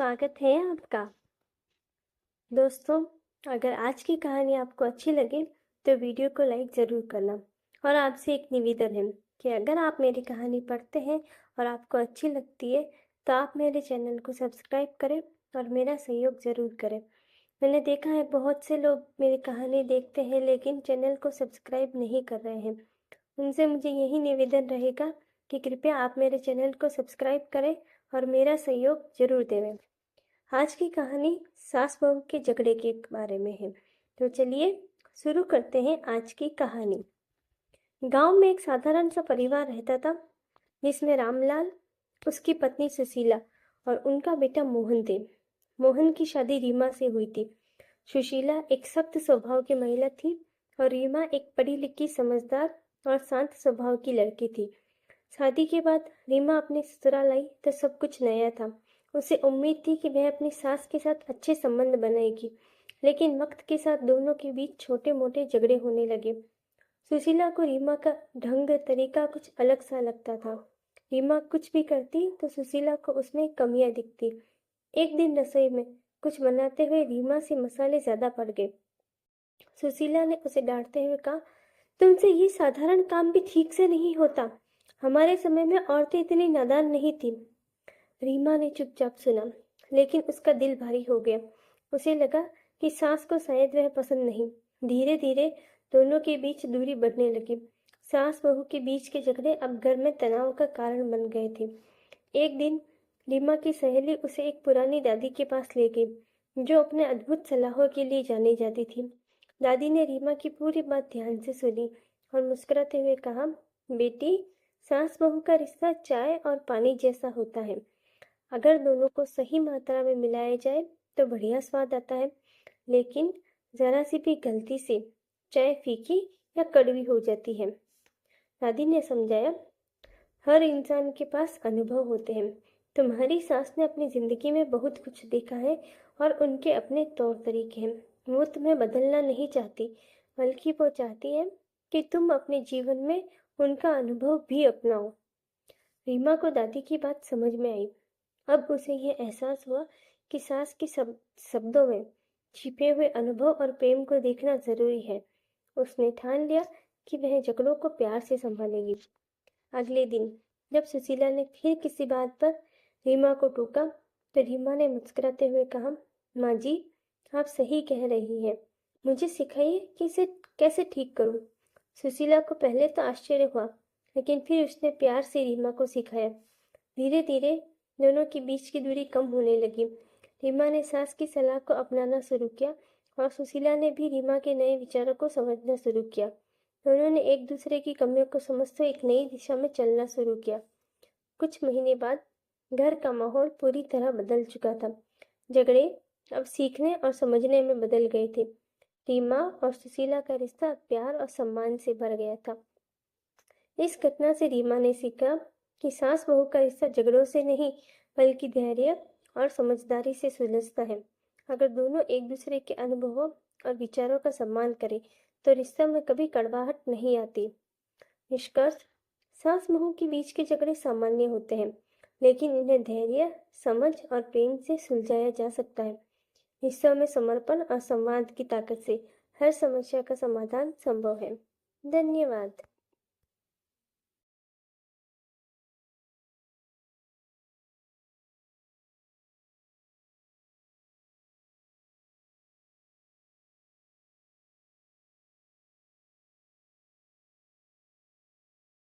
स्वागत है आपका। दोस्तों, अगर आज की कहानी आपको अच्छी लगे तो वीडियो को लाइक ज़रूर करना। और आपसे एक निवेदन है कि अगर आप मेरी कहानी पढ़ते हैं और आपको अच्छी लगती है तो आप मेरे चैनल को सब्सक्राइब करें और मेरा सहयोग ज़रूर करें। मैंने देखा है बहुत से लोग मेरी कहानी देखते हैं लेकिन चैनल को सब्सक्राइब नहीं कर रहे हैं। उनसे मुझे यही निवेदन रहेगा कि कृपया आप मेरे चैनल को सब्सक्राइब करें और मेरा सहयोग ज़रूर दें। आज की कहानी सास बहू के झगड़े के बारे में है। तो चलिए शुरू करते हैं आज की कहानी। गांव में एक साधारण सा परिवार रहता था जिसमें रामलाल, उसकी पत्नी सुशीला और उनका बेटा मोहन थे। मोहन की शादी रीमा से हुई थी। सुशीला एक सख्त स्वभाव की महिला थी और रीमा एक पढ़ी लिखी, समझदार और शांत स्वभाव की लड़की थी। शादी के बाद रीमा अपने ससुराल आई तो सब कुछ नया था। उसे उम्मीद थी कि वह अपनी सास के साथ अच्छे संबंध बनाएगी, लेकिन वक्त के साथ दोनों के बीच छोटे मोटे झगड़े होने लगे। सुशीला को रीमा का ढंग तरीका कुछ अलग सा लगता था। रीमा कुछ भी करती तो सुशीला को उसमें कमियां दिखती। एक दिन रसोई में कुछ बनाते हुए रीमा से मसाले ज्यादा पड़ गए। सुशीला ने उसे डांटते हुए कहा, तुमसे ये साधारण काम भी ठीक से नहीं होता। हमारे समय में औरतें इतनी नादान नहीं थी। रीमा ने चुपचाप सुना, लेकिन उसका दिल भारी हो गया। उसे लगा कि सास को शायद वह पसंद नहीं। धीरे धीरे दोनों के बीच दूरी बढ़ने लगी। सास बहू के बीच के झगड़े अब घर में तनाव का कारण बन गए थे। एक दिन रीमा की सहेली उसे एक पुरानी दादी के पास ले गई, जो अपने अद्भुत सलाहों के लिए जानी जाती थी। दादी ने रीमा की पूरी बात ध्यान से सुनी और मुस्कुराते हुए कहा, बेटी, सास बहू का रिश्ता चाय और पानी जैसा होता है। अगर दोनों को सही मात्रा में मिलाया जाए तो बढ़िया स्वाद आता है, लेकिन जरा सी भी गलती से चाय फीकी या कड़वी हो जाती है। दादी ने समझाया, हर इंसान के पास अनुभव होते हैं। तुम्हारी सास ने अपनी जिंदगी में बहुत कुछ देखा है और उनके अपने तौर तरीके हैं। वो तुम्हें बदलना नहीं चाहती, बल्कि वो चाहती है कि तुम अपने जीवन में उनका अनुभव भी अपनाओ। रीमा को दादी की बात समझ में आई। अब उसे यह एहसास हुआ कि सास के शब्दों में छिपे हुए अनुभव और प्रेम को देखना जरूरी है। उसने ठान लिया कि वह झगड़ों को प्यार से संभालेगी। अगले दिन जब सुशीला ने फिर किसी बात पर रीमा को टोका तो रीमा ने मुस्कुराते हुए कहा, माँ जी, आप सही कह रही हैं। मुझे सिखाइए कि इसे कैसे ठीक करूं। सुशीला को पहले तो आश्चर्य हुआ, लेकिन फिर उसने प्यार से रीमा को सिखाया। धीरे धीरे दोनों के बीच की दूरी कम होने लगी। रीमा ने सास की सलाह को अपनाना शुरू किया और सुशीला ने भी रीमा के नए विचारों को समझना शुरू किया। दोनों ने एक दूसरे की कमियों को समझते एक नई दिशा में चलना शुरू किया। कुछ महीने बाद घर का माहौल पूरी तरह बदल चुका था। झगड़े अब सीखने और समझने में बदल गए थे। रीमा और सुशीला का रिश्ता प्यार और सम्मान से भर गया था। इस घटना से रीमा ने सीखा कि सास बहू का रिश्ता झगड़ों से नहीं, बल्कि धैर्य और समझदारी से सुलझता है। अगर दोनों एक दूसरे के अनुभवों और विचारों का सम्मान करें तो रिश्ते में कभी कड़वाहट नहीं आती। निष्कर्ष, सास बहू के बीच के झगड़े सामान्य होते हैं, लेकिन इन्हें धैर्य, समझ और प्रेम से सुलझाया जा सकता है। रिश्तों में समर्पण और संवाद की ताकत से हर समस्या का समाधान संभव है। धन्यवाद।